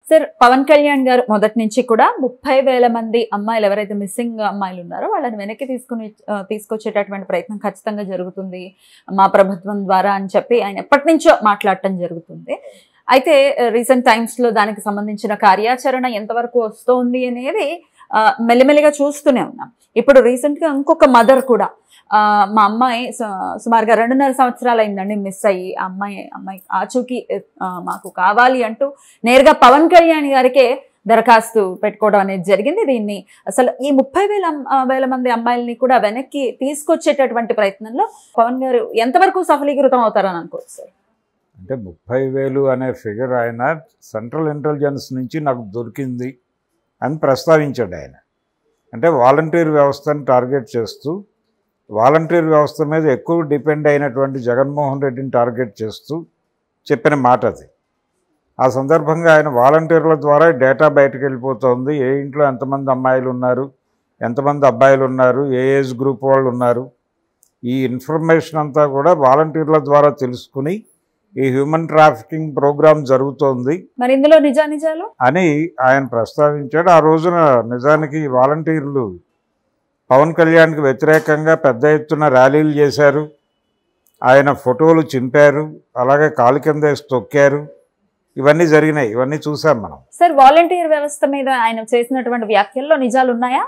Sir Pawan Kalyan గారు మొదటి నుంచి కూడా 30,000 మంది అమ్మాయిలు ఎవరైతే మిస్సింగ్ అమ్మాయిలు ఉన్నారో వాళ్ళని వెనక్కి తీసుకొచ్చేటటువంటి ప్రయత్నం ఖచ్చితంగా జరుగుతుంది మా ప్రభుత్వం ద్వారా అని చెప్పి ఆయన ఎప్పటి నుంచో మాట్లాడటం జరుగుతుంది. అయితే రీసెంట్ టైమ్స్ లో దానికి సంబంధించిన కార్యాచరణ ఎంతవరకు వస్తుంది అనేది మెల్లిమెల్లిగా చూస్తూనే ఉన్నాం. ఇప్పుడు రీసెంట్ గా ఇంకొక మదర్ కూడా మా అమ్మాయి సుమారుగా 2.5 సంవత్సరాలు అయిందండి మిస్ అయ్యి, అమ్మాయి ఆచూకీ మాకు కావాలి అంటూ నేరుగా పవన్ కళ్యాణ్ గారికే దరఖాస్తు పెట్టుకోవడం అనేది జరిగింది. దీన్ని అసలు ఈ 30,000 మంది అమ్మాయిల్ని కూడా వెనక్కి తీసుకొచ్చేటటువంటి ప్రయత్నంలో పవన్ గారు ఎంతవరకు సఫలీకృతం అవుతారని అనుకోవచ్చు సార్? అంటే 30,000 అనే ఫిగర్ ఆయన సెంట్రల్ ఇంటెలిజెన్స్ నుంచి నాకు దొరికింది అని ప్రస్తావించాడు ఆయన. అంటే వాలంటీర్ వ్యవస్థను టార్గెట్ చేస్తూ, వాలంటీర్ వ్యవస్థ మీద ఎక్కువ డిపెండ్ అయినటువంటి జగన్మోహన్ రెడ్డిని టార్గెట్ చేస్తూ చెప్పిన మాట అది. ఆ సందర్భంగా ఆయన వాలంటీర్ల ద్వారా డేటా బయటకు వెళ్ళిపోతుంది. ఏ ఇంట్లో ఎంతమంది అమ్మాయిలు ఉన్నారు, ఎంతమంది అబ్బాయిలు ఉన్నారు, ఏ ఏజ్ గ్రూప్ వాళ్ళు ఉన్నారు, ఈ ఇన్ఫర్మేషన్ అంతా కూడా వాలంటీర్ల ద్వారా తెలుసుకుని ఈ హ్యూమన్ ట్రాఫికింగ్ ప్రోగ్రామ్ జరుగుతోంది మరి ఇందులో నిజాలు అని ఆయన ప్రస్తావించాడు. ఆ రోజున నిజానికి వాలంటీర్లు పవన్ కళ్యాణ్కి వ్యతిరేకంగా పెద్ద ఎత్తున ర్యాలీలు చేశారు, ఆయన ఫోటోలు చింపారు, అలాగే కాలు కింద వేసి తొక్కారు. ఇవన్నీ జరిగినాయి, ఇవన్నీ చూసాం మనం. సార్ వాలంటీర్ వ్యవస్థ మీద ఆయన చేసినటువంటి వ్యాఖ్యల్లో నిజాలు ఉన్నాయా?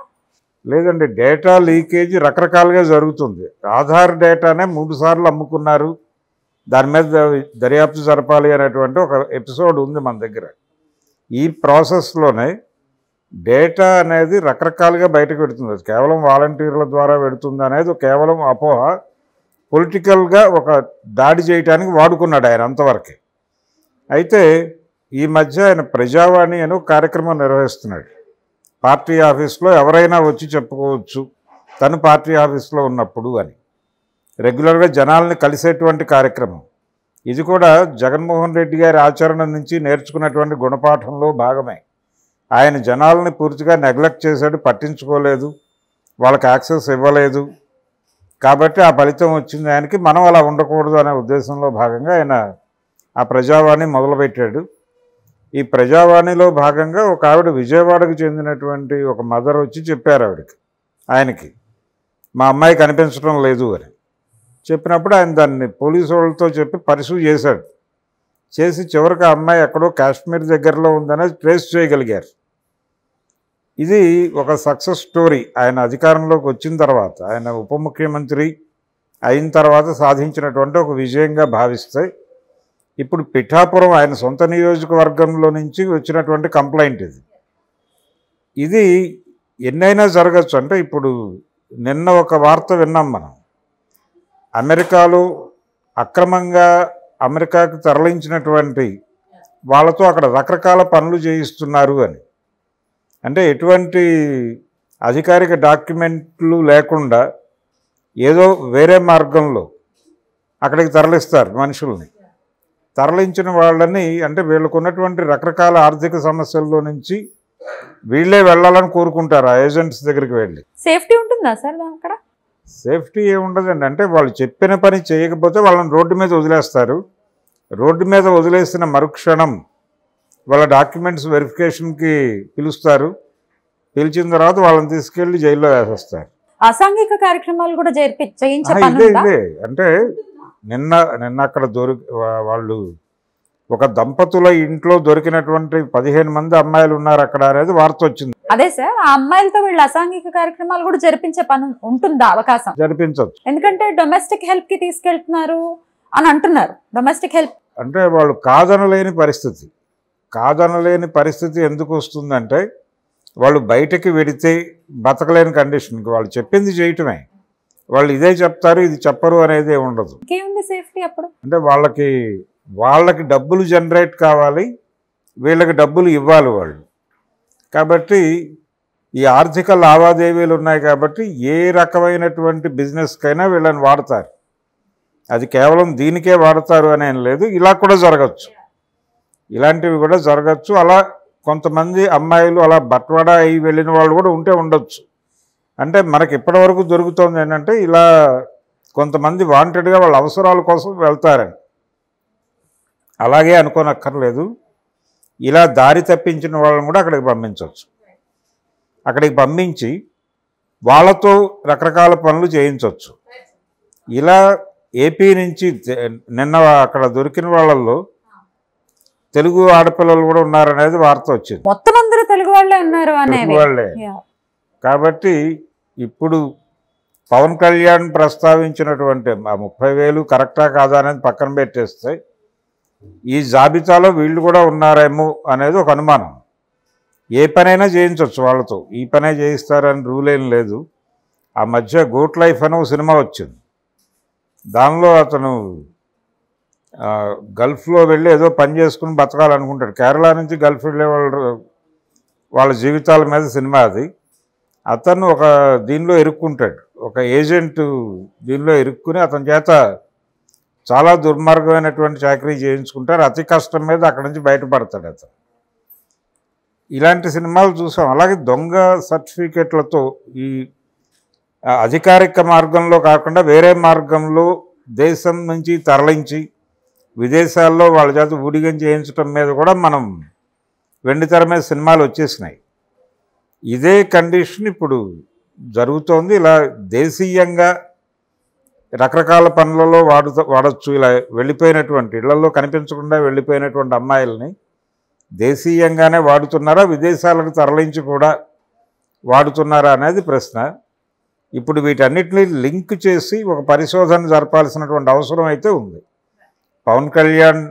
లేదండి, డేటా లీకేజ్ రకరకాలుగా జరుగుతుంది. ఆధార్ డేటానే 3 సార్లు అమ్ముకున్నారు, దాని మీద దర్యాప్తు జరపాలి అనేటువంటి ఒక ఎపిసోడ్ ఉంది మన దగ్గర. ఈ ప్రాసెస్లోనే డేటా అనేది రకరకాలుగా బయటకు పెడుతుంది. అది కేవలం వాలంటీర్ల ద్వారా పెడుతుంది అనేది కేవలం అపోహ. పొలిటికల్గా ఒక దాడి చేయడానికి వాడుకున్నాడు ఆయన అంతవరకే. అయితే ఈ మధ్య ఆయన ప్రజావాణి అని ఒక కార్యక్రమం నిర్వహిస్తున్నాడు. పార్టీ ఆఫీస్లో ఎవరైనా వచ్చి చెప్పుకోవచ్చు తను పార్టీ ఆఫీస్లో ఉన్నప్పుడు అని. రెగ్యులర్గా జనాల్ని కలిసేటువంటి కార్యక్రమం ఇది. కూడా జగన్మోహన్ రెడ్డి గారి ఆచరణ నుంచి నేర్చుకున్నటువంటి గుణపాఠంలో భాగమే. ఆయన జనాలని పూర్తిగా నెగ్లెక్ట్ చేశాడు, పట్టించుకోలేదు, వాళ్ళకి యాక్సెస్ ఇవ్వలేదు. కాబట్టి ఆ ఫలితం వచ్చింది ఆయనకి. మనం అలా ఉండకూడదు అనే ఉద్దేశంలో భాగంగా ఆయన ఆ ప్రజావాణి మొదలుపెట్టాడు. ఈ ప్రజావాణిలో భాగంగా ఒక ఆవిడ విజయవాడకు చెందినటువంటి ఒక మదర్ వచ్చి చెప్పారు ఆయనకి మా అమ్మాయి కనిపించడం లేదు అని. చెప్పినప్పుడు ఆయన దాన్ని పోలీసు వాళ్ళతో చెప్పి పరిశూ చేశాడు. చేసి చివరికి ఆ అమ్మాయి ఎక్కడో కాశ్మీర్ దగ్గరలో ఉందనేది ట్రేస్ చేయగలిగారు. ఇది ఒక సక్సెస్ స్టోరీ. ఆయన అధికారంలోకి వచ్చిన తర్వాత, ఆయన ఉప ముఖ్యమంత్రి అయిన తర్వాత సాధించినటువంటి ఒక విజయంగా భావిస్తే, ఇప్పుడు పిఠాపురం ఆయన సొంత నియోజకవర్గంలో నుంచి వచ్చినటువంటి కంప్లైంట్ ఇది ఎన్నైనా జరగచ్చు. అంటే ఇప్పుడు నిన్న ఒక వార్త విన్నాం మనం, అమెరికాలో అక్రమంగా అమెరికాకు తరలించినటువంటి వాళ్ళతో అక్కడ రకరకాల పనులు చేయిస్తున్నారు అని. అంటే ఎటువంటి అధికారిక డాక్యుమెంట్లు లేకుండా ఏదో వేరే మార్గంలో అక్కడికి తరలిస్తారు మనుషుల్ని. తరలించిన వాళ్ళని అంటే వీళ్ళకు ఉన్నటువంటి రకరకాల ఆర్థిక సమస్యల్లో నుంచి వీళ్ళే వెళ్ళాలని కోరుకుంటారు ఆ ఏజెంట్స్ దగ్గరికి వెళ్ళి. సేఫ్టీ ఉంటుందా సార్ అక్కడ? సేఫ్టీ ఏముండదండి. అంటే వాళ్ళు చెప్పిన పని చేయకపోతే వాళ్ళని రోడ్డు మీద వదిలేస్తారు. రోడ్డు మీద వదిలేసిన మరుక్షణం వాళ్ళ డాక్యుమెంట్స్ వెరిఫికేషన్కి పిలుస్తారు. పిలిచిన తర్వాత వాళ్ళని తీసుకెళ్ళి జైల్లో వేసేస్తారు. అసాంఘిక కార్యక్రమాలు కూడా ఇదే అంటే నిన్న అక్కడ వాళ్ళు ఒక దంపతుల ఇంట్లో దొరికినటువంటి 15 మంది అమ్మాయిలు ఉన్నారు అక్కడ అనేది వార్త వచ్చింది. అదే సార్, ఆ అమ్మాయిలతో వీళ్ళు అసాంఘిక కార్యక్రమాలు కూడా జరిపించే పని ఉంటుందా? అవకాశం జరిపించవచ్చు. ఎందుకంటే డొమెస్టిక్ హెల్ప్ కి తీసుకెళ్తున్నారు అని అంటున్నారు. డొమెస్టిక్ హెల్ప్ అంటే వాళ్ళు కాదనలేని పరిస్థితి ఎందుకు వస్తుందంటే, వాళ్ళు బయటకి వెడితే బతకలేని కండిషన్కి వాళ్ళు చెప్పింది చేయటమే. వాళ్ళు ఇదే చెప్తారు, ఇది చెప్పరు అనేది ఉండదు. సేఫ్టీ అప్పుడు అంటే వాళ్ళకి డబ్బులు జనరేట్ కావాలి, వీళ్ళకి డబ్బులు ఇవ్వాలి వాళ్ళు. కాబట్టి ఈ ఆర్థిక లావాదేవీలు ఉన్నాయి కాబట్టి ఏ రకమైనటువంటి బిజినెస్కైనా వీళ్ళని వాడతారు. అది కేవలం దీనికే వాడతారు అని ఏం లేదు, ఇలా కూడా జరగచ్చు, ఇలాంటివి కూడా జరగచ్చు. అలా కొంతమంది అమ్మాయిలు అలా బట్వాడా అయ్యి వెళ్ళిన వాళ్ళు కూడా ఉండొచ్చు. అంటే మనకి ఇప్పటివరకు దొరుకుతుంది ఏంటంటే, ఇలా కొంతమంది వాంటెడ్గా వాళ్ళ అవసరాల కోసం వెళ్తారని. అలాగే అనుకోనక్కర్లేదు. ఇలా దారి తప్పించిన వాళ్ళని కూడా అక్కడికి పంపించవచ్చు. అక్కడికి పంపించి వాళ్ళతో రకరకాల పనులు చేయించవచ్చు. ఇలా ఏపీ నుంచి నిన్న అక్కడ దొరికిన వాళ్ళల్లో తెలుగు ఆడపిల్లలు కూడా ఉన్నారనేది వార్త వచ్చింది. మొత్తం అందరూ తెలుగు వాళ్ళే ఉన్నారు అనేది వాళ్ళే. కాబట్టి ఇప్పుడు పవన్ కళ్యాణ్ ప్రస్తావించినటువంటి ఆ 30,000 కరెక్టా కాదా అనేది పక్కన పెట్టేస్తే ఈ జాబితాలో వీళ్ళు కూడా ఉన్నారేమో అనేది ఒక అనుమానం. ఏ పనైనా చేయించవచ్చు వాళ్ళతో, ఈ పనే చేయిస్తారని రూల్ ఏం లేదు. ఆ మధ్య గోట్ లైఫ్ అనే ఒక సినిమా వచ్చింది. దానిలో అతను గల్ఫ్లో వెళ్ళి ఏదో పని చేసుకుని బతకాలనుకుంటాడు. కేరళ నుంచి గల్ఫ్ వెళ్ళే వాళ్ళ జీవితాల మీద సినిమా అది. అతను ఒక దీనిలో ఇరుక్కుంటాడు, ఒక ఏజెంట్ దీనిలో ఇరుక్కుని అతని చేత చాలా దుర్మార్గమైనటువంటి చాకరీ చేయించుకుంటారు. అతి కష్టం మీద అక్కడి నుంచి బయటపడతాడు అతను. ఇలాంటి సినిమాలు చూసాం. అలాగే దొంగ సర్టిఫికెట్లతో ఈ అధికారిక మార్గంలో కాకుండా వేరే మార్గంలో దేశం నుంచి తరలించి విదేశాల్లో వాళ్ళ చేత ఊడిగం చేయించడం మీద కూడా మనం వెండితెర మీద సినిమాలు వచ్చేసినాయి. ఇదే కండిషన్ ఇప్పుడు జరుగుతోంది. ఇలా దేశీయంగా రకరకాల పనులలో వాడచ్చు. ఇలా వెళ్ళిపోయినటువంటి ఇళ్లలో కనిపించకుండా వెళ్ళిపోయినటువంటి అమ్మాయిల్ని దేశీయంగానే వాడుతున్నారా, విదేశాలకు తరలించి కూడా వాడుతున్నారా అనేది ప్రశ్న. ఇప్పుడు వీటన్నిటిని లింక్ చేసి ఒక పరిశోధన జరపాల్సినటువంటి అవసరం అయితే ఉంది. పవన్ కళ్యాణ్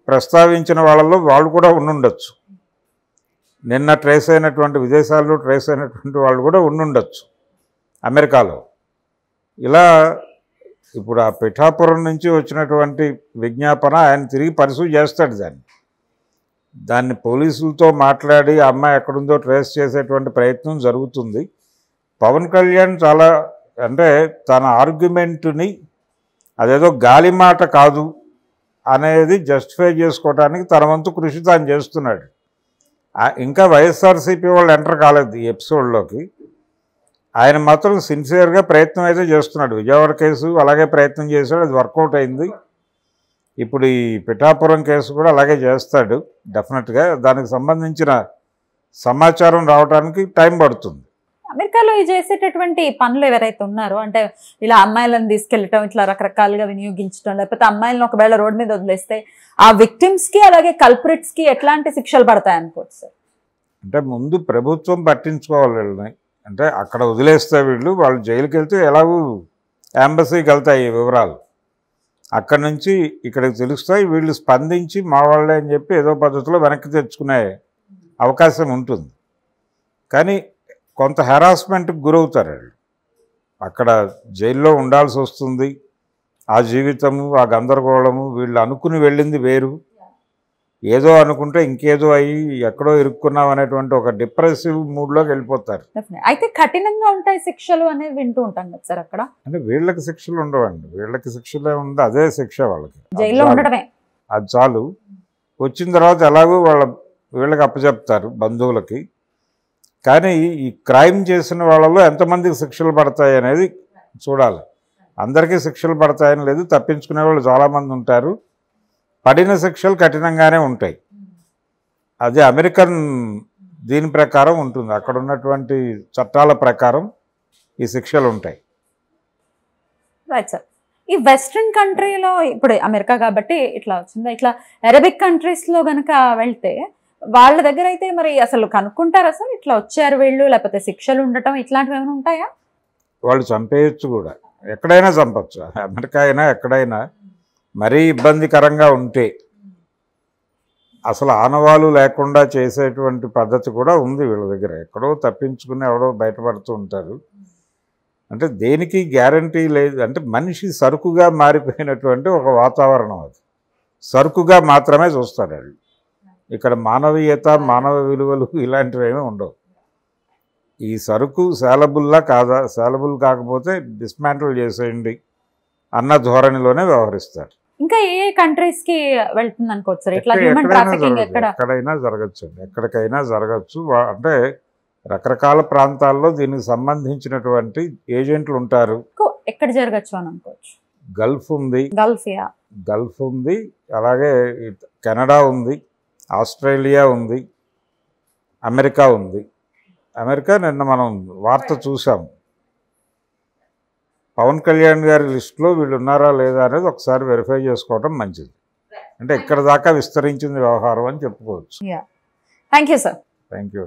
ప్రస్తావించిన వాళ్ళలో వాళ్ళు కూడా ఉండుండొచ్చు. నిన్న ట్రేస్ అయినటువంటి విదేశాల్లో ట్రేస్ అయినటువంటి వాళ్ళు కూడా ఉండుండొచ్చు అమెరికాలో. ఇలా ఇప్పుడు ఆ పిఠాపురం నుంచి వచ్చినటువంటి విజ్ఞాపన ఆయన తిరిగి పరిశీలి చేస్తాడు. దాన్ని పోలీసులతో మాట్లాడి ఆ అమ్మాయి ఎక్కడుందో ట్రేస్ చేసేటువంటి ప్రయత్నం జరుగుతుంది. పవన్ కళ్యాణ్ చాలా అంటే తన ఆర్గ్యుమెంటుని అదేదో గాలి మాట కాదు అనేది జస్టిఫై చేసుకోవడానికి తన వంతు కృషి తాను చేస్తున్నాడు. ఇంకా వైఎస్ఆర్సీపీ వాళ్ళు ఎంటర్ కాలేదు ఈ ఎపిసోడ్లోకి. ఆయన మాత్రం సిన్సియర్గా ప్రయత్నం అయితే చేస్తున్నాడు. విజయవాడ కేసు అలాగే ప్రయత్నం చేశాడు, అది వర్కౌట్ అయింది. ఇప్పుడు ఈ పిఠాపురం కేసు కూడా అలాగే చేస్తాడు డెఫినెట్గా. దానికి సంబంధించిన సమాచారం రావడానికి టైం పడుతుంది. అమెరికాలో ఈ చేసేటటువంటి పనులు ఎవరైతే ఉన్నారో, అంటే ఇలా అమ్మాయిలను తీసుకెళ్ళటం, ఇట్లా రకరకాలుగా వినియోగించడం, లేకపోతే అమ్మాయిలను ఒకవేళ రోడ్డు మీద వదిలేస్తే ఆ విక్టిమ్స్కి అలాగే కల్ప్రిట్స్కి ఎట్లాంటి శిక్షలు పడతాయి అనుకోవచ్చు సార్? అంటే ముందు ప్రభుత్వం పట్టించుకోవాలి వీళ్ళని. అంటే అక్కడ వదిలేస్తే వాళ్ళు జైలుకి వెళ్తే ఎలాగూ ఎంబసీకి వెళ్తాయి ఈ వివరాలు. అక్కడి నుంచి ఇక్కడికి తెలుస్తాయి. వీళ్ళు స్పందించి మా వాళ్ళే అని చెప్పి ఏదో పద్ధతిలో వెనక్కి తెచ్చుకునే అవకాశం ఉంటుంది. కానీ కొంత హెరాస్మెంట్కి గురవుతారు వాళ్ళు. అక్కడ జైల్లో ఉండాల్సి వస్తుంది. ఆ జీవితము, ఆ గందరగోళము, వీళ్ళు అనుకుని వెళ్ళింది వేరు, ఏదో అనుకుంటే ఇంకేదో అయ్యి ఎక్కడో ఇరుక్కున్నాం అనేటువంటి ఒక డిప్రెసివ్ మూడ్లోకి వెళ్ళిపోతారు. అయితే కఠినంగా ఉంటాయి శిక్షలు అనేది వింటూ ఉంటాం కదా సార్ అక్కడ. అంటే వీళ్ళకి శిక్షలు ఉండవండి, వీళ్ళకి శిక్షలే ఉంది, అదే శిక్ష వాళ్ళకి. జైల్లో ఉండడమే అది చాలు. వచ్చిన తర్వాత ఎలాగో వీళ్ళకి అప్పచెప్తారు బంధువులకి. కానీ ఈ క్రైమ్ చేసిన వాళ్ళలో ఎంతమందికి శిక్షలు పడతాయి అనేది చూడాలి. అందరికీ శిక్షలు పడతాయని లేదు, తప్పించుకునే వాళ్ళు చాలామంది ఉంటారు. పడిన శిక్షలు కఠినంగానే ఉంటాయి. అది అమెరికన్ దీని ప్రకారం ఉంటుంది. అక్కడ ఉన్నటువంటి చట్టాల ప్రకారం ఈ శిక్షలు ఉంటాయి. Right sir. ఈ వెస్ట్రన్ కంట్రీలో ఇప్పుడు అమెరికా కాబట్టి ఇట్లా వచ్చిందా, ఇట్లా అరబిక్ కంట్రీస్లో కనుక వెళ్తే వాళ్ళ దగ్గర అయితే మరి అసలు కనుక్కుంటారా సార్ ఇట్లా వచ్చారు వీళ్ళు, లేకపోతే శిక్షలు ఉండటం ఇట్లాంటివి ఏమైనా ఉంటాయా? వాళ్ళు చంపేయచ్చు కూడా, ఎక్కడైనా చంపచ్చు. అమెరికా అయినా ఎక్కడైనా మరీ ఇబ్బందికరంగా ఉంటే అసలు ఆనవాళ్ళు లేకుండా చేసేటువంటి పద్ధతి కూడా ఉంది వీళ్ళ దగ్గర. ఎక్కడో తప్పించుకుని ఎవడో బయటపడుతూ ఉంటారు. అంటే దేనికి గ్యారంటీ లేదు. అంటే మనిషి సరుకుగా మారిపోయినటువంటి ఒక వాతావరణం, అది సరుకుగా మాత్రమే చూస్తారు వాళ్ళు. ఇక్కడ మానవీయత, మానవ విలువలు ఇలాంటివి ఏమీ ఉండవు. ఈ సరుకు సేలబుల్లా కాదా, సేలబుల్ కాకపోతే డిస్మాంటిల్ చేసేయండి అన్న ధోరణిలోనే వ్యవహరిస్తారు. ఇంకా ఏ కంట్రీస్ కి వెళ్తుంది అనుకోవచ్చు సార్ ఇట్లా హ్యూమన్ ట్రాఫికింగ్? ఎక్కడైనా జరగచ్చు, ఎక్కడికైనా జరగచ్చు. అంటే రకరకాల ప్రాంతాల్లో దీనికి సంబంధించినటువంటి ఏజెంట్లు ఉంటారు. ఎక్కడ జరగచ్చు అని అనుకోవచ్చు? గల్ఫ్ ఉంది, గల్ఫ్ గల్ఫ్ ఉంది, అలాగే కెనడా ఉంది, ఆస్ట్రేలియా ఉంది, అమెరికా ఉంది. అమెరికా నిన్న మనం వార్త చూసాం. పవన్ కళ్యాణ్ గారి లిస్టులో వీళ్ళు ఉన్నారా లేదా అనేది ఒకసారి వెరిఫై చేసుకోవడం మంచిది. అంటే ఇక్కడ దాకా విస్తరించింది వ్యవహారం అని చెప్పుకోవచ్చు. Thank you sir. Thank you.